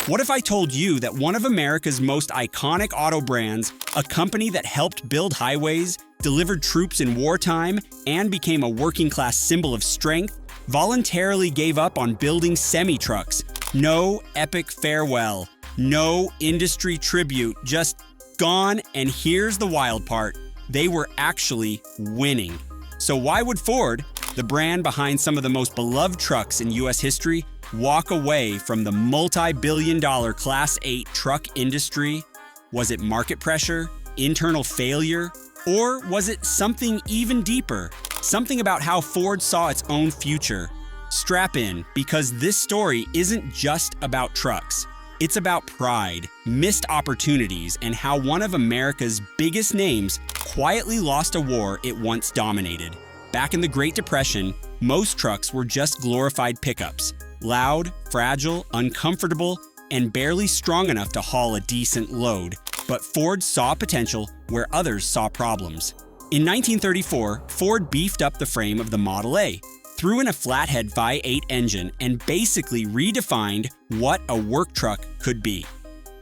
What if I told you that one of America's most iconic auto brands, a company that helped build highways, delivered troops in wartime, and became a working-class symbol of strength, voluntarily gave up on building semi-trucks? No epic farewell, no industry tribute, just gone. And here's the wild part: they were actually winning. So why would Ford, the brand behind some of the most beloved trucks in US history, walk away from the multi-billion-dollar Class 8 truck industry? Was it market pressure, internal failure, or was it something even deeper? Something about how Ford saw its own future. Strap in, because this story isn't just about trucks. It's about pride, missed opportunities, and how one of America's biggest names quietly lost a war it once dominated. Back in the Great Depression, most trucks were just glorified pickups. Loud, fragile, uncomfortable, and barely strong enough to haul a decent load. But Ford saw potential where others saw problems. In 1934, Ford beefed up the frame of the Model A, threw in a flathead V8 engine, and basically redefined what a work truck could be.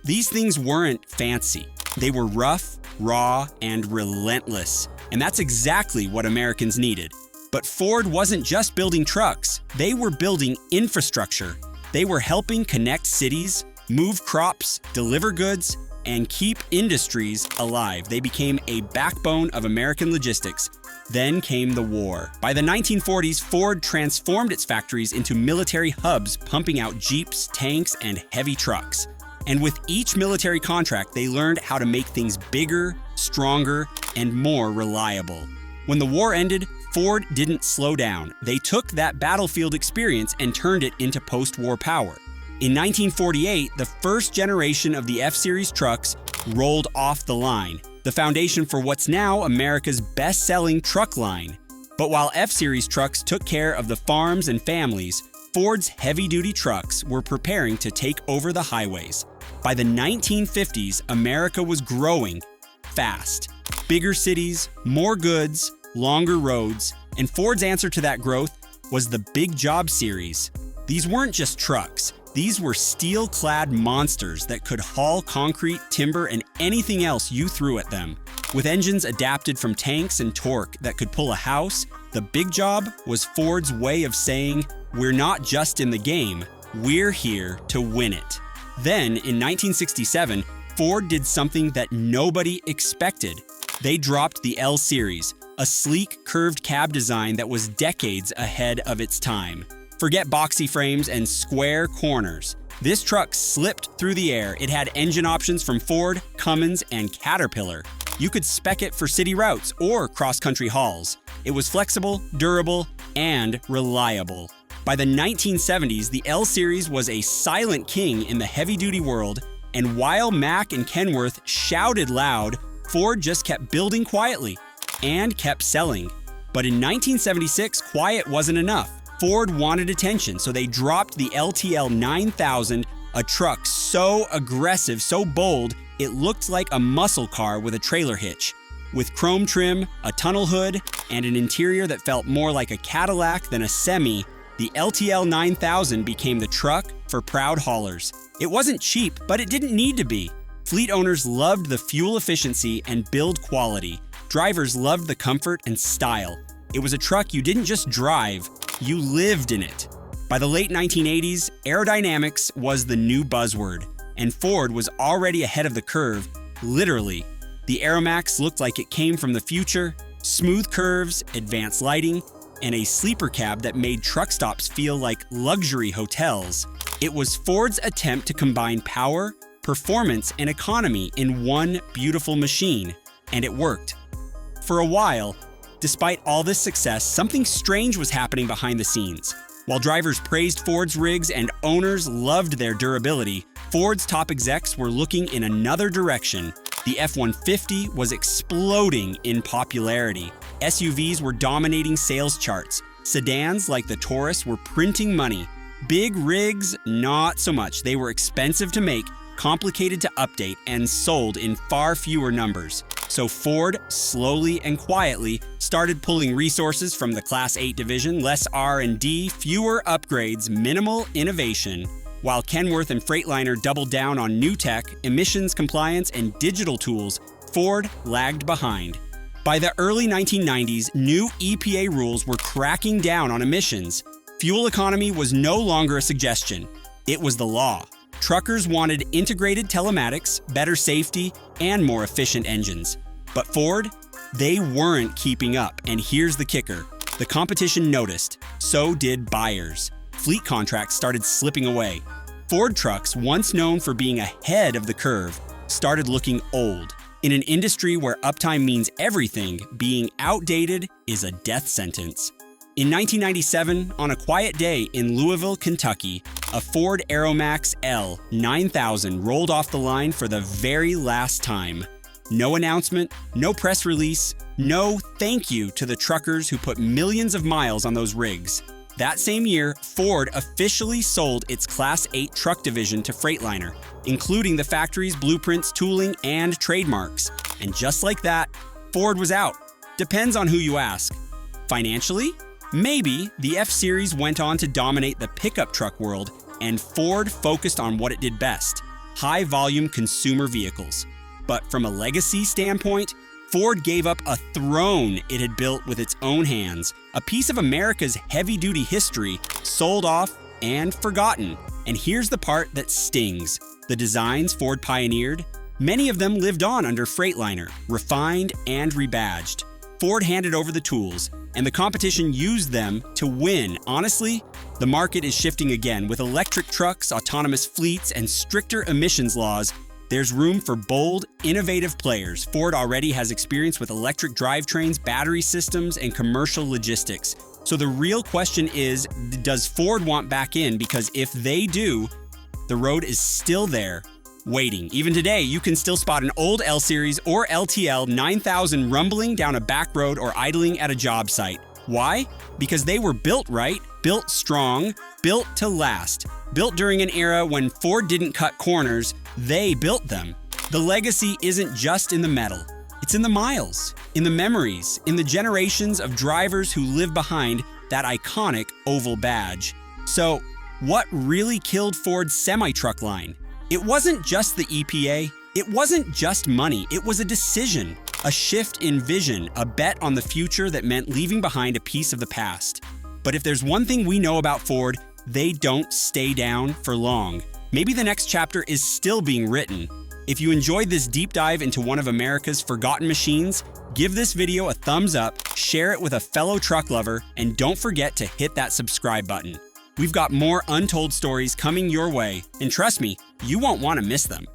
These things weren't fancy. They were rough, raw, and relentless. And that's exactly what Americans needed. But Ford wasn't just building trucks, they were building infrastructure. They were helping connect cities, move crops, deliver goods, and keep industries alive. They became a backbone of American logistics. Then came the war. By the 1940s, Ford transformed its factories into military hubs, pumping out Jeeps, tanks, and heavy trucks. And with each military contract, they learned how to make things bigger, stronger, and more reliable. When the war ended, Ford didn't slow down. They took that battlefield experience and turned it into post-war power. In 1948, the first generation of the F-Series trucks rolled off the line, the foundation for what's now America's best-selling truck line. But while F-Series trucks took care of the farms and families, Ford's heavy-duty trucks were preparing to take over the highways. By the 1950s, America was growing fast. Bigger cities, more goods, longer roads, and Ford's answer to that growth was the Big Job series. These weren't just trucks. These were steel-clad monsters that could haul concrete, timber, and anything else you threw at them. With engines adapted from tanks and torque that could pull a house, the Big Job was Ford's way of saying, "We're not just in the game, we're here to win it." Then, in 1967, Ford did something that nobody expected. They dropped the L Series, a sleek, curved cab design that was decades ahead of its time. Forget boxy frames and square corners. This truck slipped through the air. It had engine options from Ford, Cummins, and Caterpillar. You could spec it for city routes or cross-country hauls. It was flexible, durable, and reliable. By the 1970s, the L Series was a silent king in the heavy-duty world, and while Mack and Kenworth shouted loud, Ford just kept building quietly and kept selling. But in 1976, quiet wasn't enough. Ford wanted attention, so they dropped the LTL 9000, a truck so aggressive, so bold, it looked like a muscle car with a trailer hitch. With chrome trim, a tunnel hood, and an interior that felt more like a Cadillac than a semi, the LTL 9000 became the truck for proud haulers. It wasn't cheap, but it didn't need to be. Fleet owners loved the fuel efficiency and build quality. Drivers loved the comfort and style. It was a truck you didn't just drive, you lived in it. By the late 1980s, aerodynamics was the new buzzword, and Ford was already ahead of the curve, literally. The Aeromax looked like it came from the future: smooth curves, advanced lighting, and a sleeper cab that made truck stops feel like luxury hotels. It was Ford's attempt to combine power, performance, and economy in one beautiful machine, and it worked. For a while, despite all this success, something strange was happening behind the scenes. While drivers praised Ford's rigs and owners loved their durability, Ford's top execs were looking in another direction. The F-150 was exploding in popularity. SUVs were dominating sales charts. Sedans like the Taurus were printing money. Big rigs, not so much. They were expensive to make, complicated to update, and sold in far fewer numbers. So Ford, slowly and quietly, started pulling resources from the Class 8 division: less R&D, fewer upgrades, minimal innovation. While Kenworth and Freightliner doubled down on new tech, emissions compliance, and digital tools, Ford lagged behind. By the early 1990s, new EPA rules were cracking down on emissions. Fuel economy was no longer a suggestion. It was the law. Truckers wanted integrated telematics, better safety, and more efficient engines. But Ford? They weren't keeping up, and here's the kicker. The competition noticed. So did buyers. Fleet contracts started slipping away. Ford trucks, once known for being ahead of the curve, started looking old. In an industry where uptime means everything, being outdated is a death sentence. In 1997, on a quiet day in Louisville, Kentucky, a Ford Aeromax L 9000 rolled off the line for the very last time. No announcement, no press release, no thank you to the truckers who put millions of miles on those rigs. That same year, Ford officially sold its Class 8 truck division to Freightliner, including the factory's blueprints, tooling, and trademarks. And just like that, Ford was out. Depends on who you ask. Financially? Maybe. The F-Series went on to dominate the pickup truck world, and Ford focused on what it did best: high-volume consumer vehicles. But from a legacy standpoint, Ford gave up a throne it had built with its own hands, a piece of America's heavy-duty history sold off and forgotten. And here's the part that stings. The designs Ford pioneered, many of them lived on under Freightliner, refined and rebadged. Ford handed over the tools, and the competition used them to win. Honestly, the market is shifting again. With electric trucks, autonomous fleets, and stricter emissions laws, there's room for bold, innovative players. Ford already has experience with electric drivetrains, battery systems, and commercial logistics. So the real question is, does Ford want back in? Because if they do, the road is still there, waiting. Even today, you can still spot an old L-Series or LTL 9000 rumbling down a back road or idling at a job site. Why? Because they were built right, built strong, built to last. Built during an era when Ford didn't cut corners, they built them. The legacy isn't just in the metal. It's in the miles, in the memories, in the generations of drivers who live behind that iconic oval badge. So, what really killed Ford's semi-truck line? It wasn't just the EPA. It wasn't just money. It was a decision, a shift in vision, a bet on the future that meant leaving behind a piece of the past. But if there's one thing we know about Ford, they don't stay down for long. Maybe the next chapter is still being written. If you enjoyed this deep dive into one of America's forgotten machines, give this video a thumbs up, share it with a fellow truck lover, and don't forget to hit that subscribe button. We've got more untold stories coming your way, and trust me, you won't want to miss them.